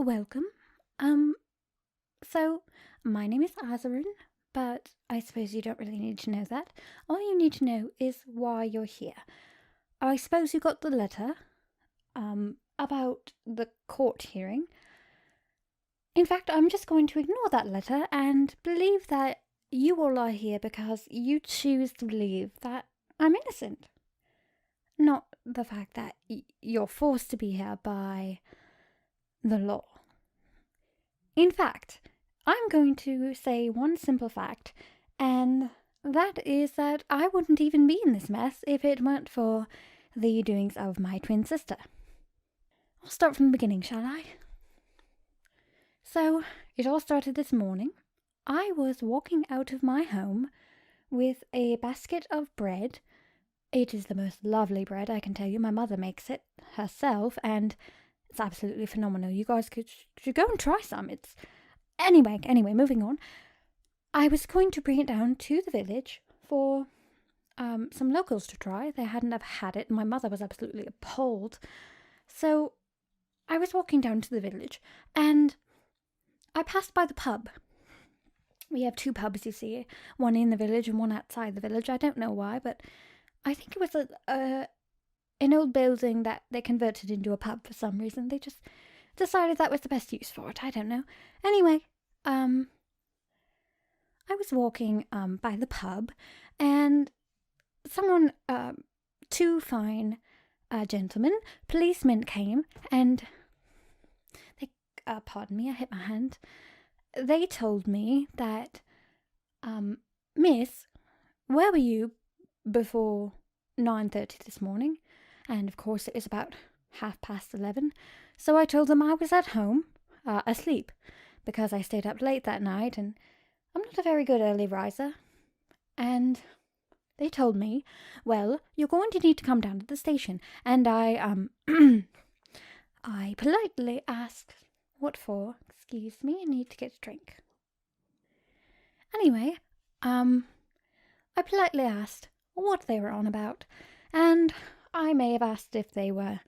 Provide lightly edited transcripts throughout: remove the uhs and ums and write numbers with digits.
Welcome. So my name is Azaryn, but I suppose you don't really need to know that. All you need to know is why you're here. I suppose you got the letter, about the court hearing. In fact, I'm just going to ignore that letter and believe that you all are here because you choose to believe that I'm innocent. Not the fact that you're forced to be here by the law. In fact, I'm going to say one simple fact, and that is that I wouldn't even be in this mess if it weren't for the doings of my twin sister. I'll start from the beginning, shall I? So, it all started this morning. I was walking out of my home with a basket of bread. It is the most lovely bread, I can tell you. My mother makes it herself, and it's absolutely phenomenal. You guys should go and try some. Anyway, moving on. I was going to bring it down to the village for some locals to try. They hadn't ever had it, and my mother was absolutely appalled. So I was walking down to the village, and I passed by the pub. We have two pubs, you see, one in the village and one outside the village. I don't know why, but I think it was an old building that they converted into a pub for some reason. They just decided that was the best use for it. I don't know. Anyway, I was walking by the pub, and someone, two fine gentlemen, policemen came, and they, pardon me, I hit my hand. They told me that, Miss, where were you before 9:30 this morning? And of course it was about 11:30. So I told them I was at home, asleep, because I stayed up late that night, and I'm not a very good early riser. And they told me, well, you're going to need to come down to the station. And I politely asked, what for? Excuse me, I need to get a drink. Anyway, I politely asked what they were on about, and I may have asked if they were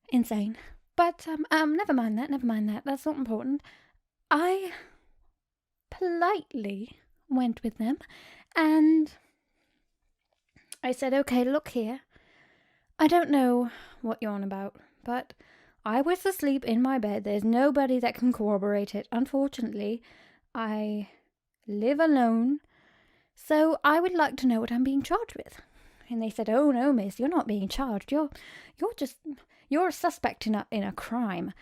insane. But, never mind that, that's not important. I politely went with them, and I said, okay, look here. I don't know what you're on about, but I was asleep in my bed. There's nobody that can corroborate it. Unfortunately, I live alone, so I would like to know what I'm being charged with. And they said, oh no, miss, you're not being charged. You're a suspect in a crime.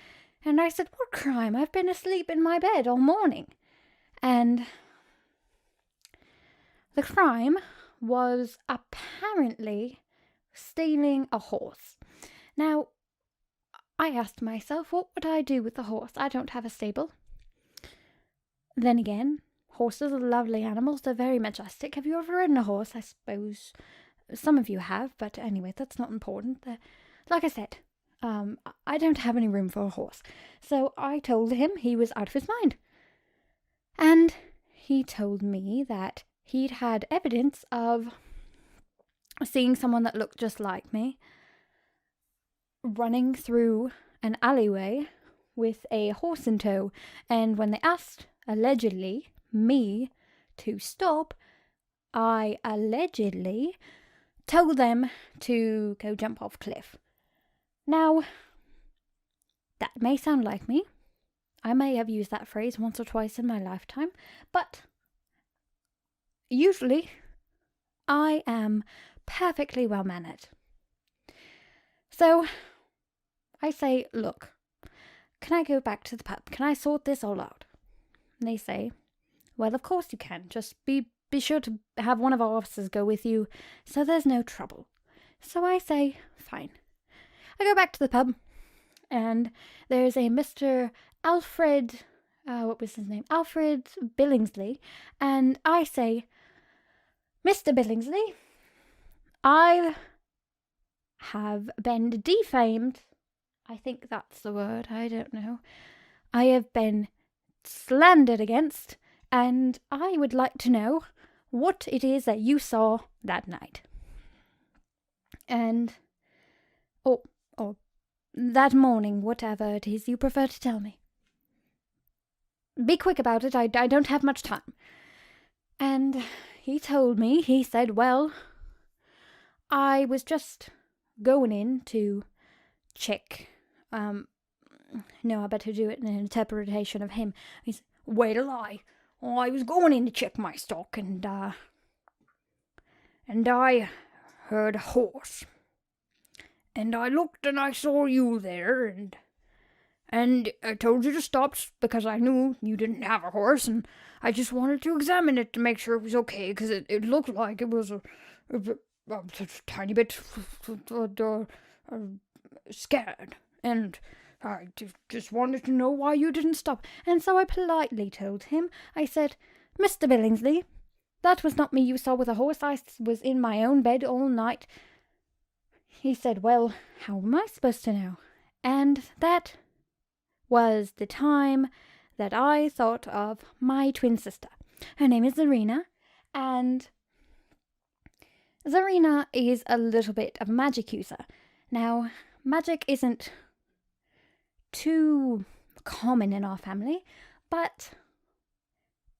And I said, what crime? I've been asleep in my bed all morning. And the crime was apparently stealing a horse. Now, I asked myself, what would I do with the horse? I don't have a stable. Then again, horses are lovely animals. They're very majestic. Have you ever ridden a horse? I suppose some of you have, but anyway, that's not important. Like I said, I don't have any room for a horse. So I told him he was out of his mind. And he told me that he'd had evidence of seeing someone that looked just like me running through an alleyway with a horse in tow. And when they asked, allegedly, me to stop, I allegedly told them to go jump off a cliff. Now, that may sound like me. I may have used that phrase once or twice in my lifetime, but usually I am perfectly well-mannered. So I say, look, can I go back to the pub? Can I sort this all out? And they say, well, of course you can. Just be sure to have one of our officers go with you so there's no trouble. So I say, fine. I go back to the pub, and there's a Mr. Alfred, what was his name? Alfred Billingsley. And I say, Mr. Billingsley, I have been defamed. I think that's the word. I don't know. I have been slandered against, and I would like to know what it is that you saw that night. And, that morning, whatever it is you prefer to tell me. Be quick about it, I don't have much time. And he told me, he said, well, I was just going in to check. No, I better do it in an interpretation of him. He's, wait a lie. I was going in to check my stock, and I heard a horse. And I looked and I saw you there, and I told you to stop because I knew you didn't have a horse, and I just wanted to examine it to make sure it was okay, because it looked like it was a tiny bit scared, and I just wanted to know why you didn't stop. And so I politely told him, I said, Mr. Billingsley, that was not me you saw with a horse. I was in my own bed all night. He said, well, how am I supposed to know? And that was the time that I thought of my twin sister. Her name is Zarina, and Zarina is a little bit of a magic user. Now, magic isn't too common in our family, but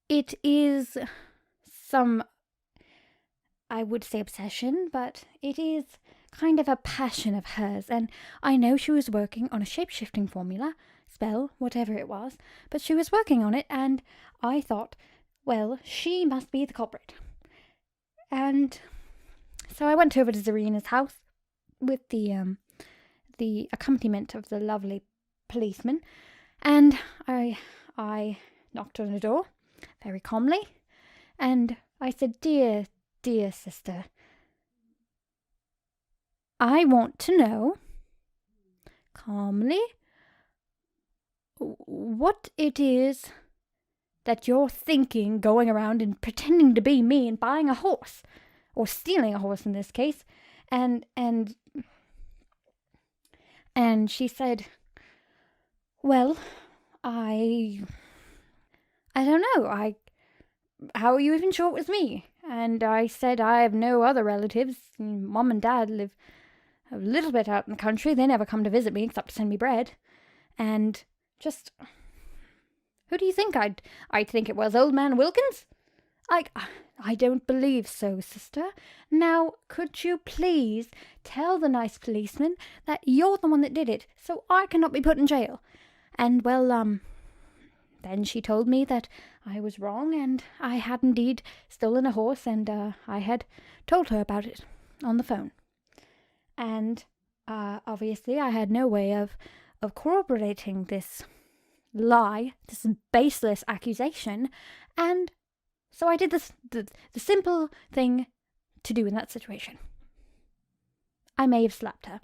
it is some, I would say obsession, but it is kind of a passion of hers, and I know she was working on a shape-shifting formula, spell, whatever it was, but she was working on it, and I thought, well, she must be the culprit. And so I went over to Zarina's house with the accompaniment of the lovely policeman, and I knocked on the door very calmly, and I said, dear sister, I want to know, calmly, what it is that you're thinking going around and pretending to be me and buying a horse, or stealing a horse in this case. And she said, well, I don't know, how are you even sure it was me? And I said, I have no other relatives. Mom and Dad live a little bit out in the country. They never come to visit me except to send me bread. And just, who do you think I'd think it was, Old Man Wilkins? I don't believe so, sister. Now, could you please tell the nice policeman that you're the one that did it, so I cannot be put in jail? And, well, then she told me that I was wrong, and I had indeed stolen a horse, and I had told her about it on the phone. And obviously I had no way of corroborating this lie, this baseless accusation, and so I did the simple thing to do in that situation. I may have slapped her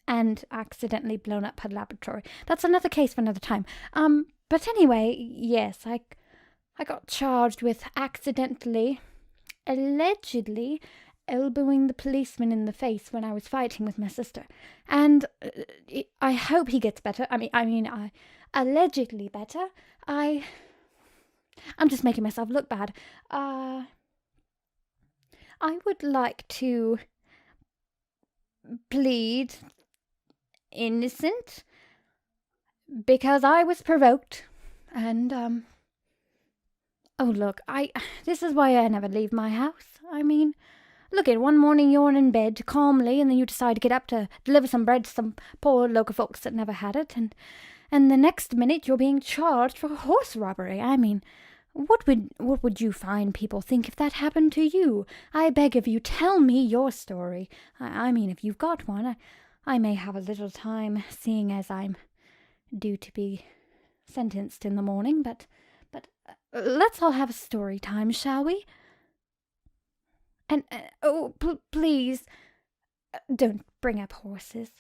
and accidentally blown up her laboratory. That's another case for another time. But anyway, yes, I got charged with allegedly elbowing the policeman in the face when I was fighting with my sister. And I hope he gets better. I allegedly better. I'm just making myself look bad. I would like to plead innocent because I was provoked, and oh look, this is why I never leave my house. I mean, look at one morning you're in bed calmly, and then you decide to get up to deliver some bread to some poor local folks that never had it, and the next minute you're being charged for horse robbery. I mean, what would you find people think if that happened to you? I beg of you, tell me your story. I mean, if you've got one, I may have a little time, seeing as I'm due to be sentenced in the morning, but let's all have a story time, shall we? And, please, don't bring up horses.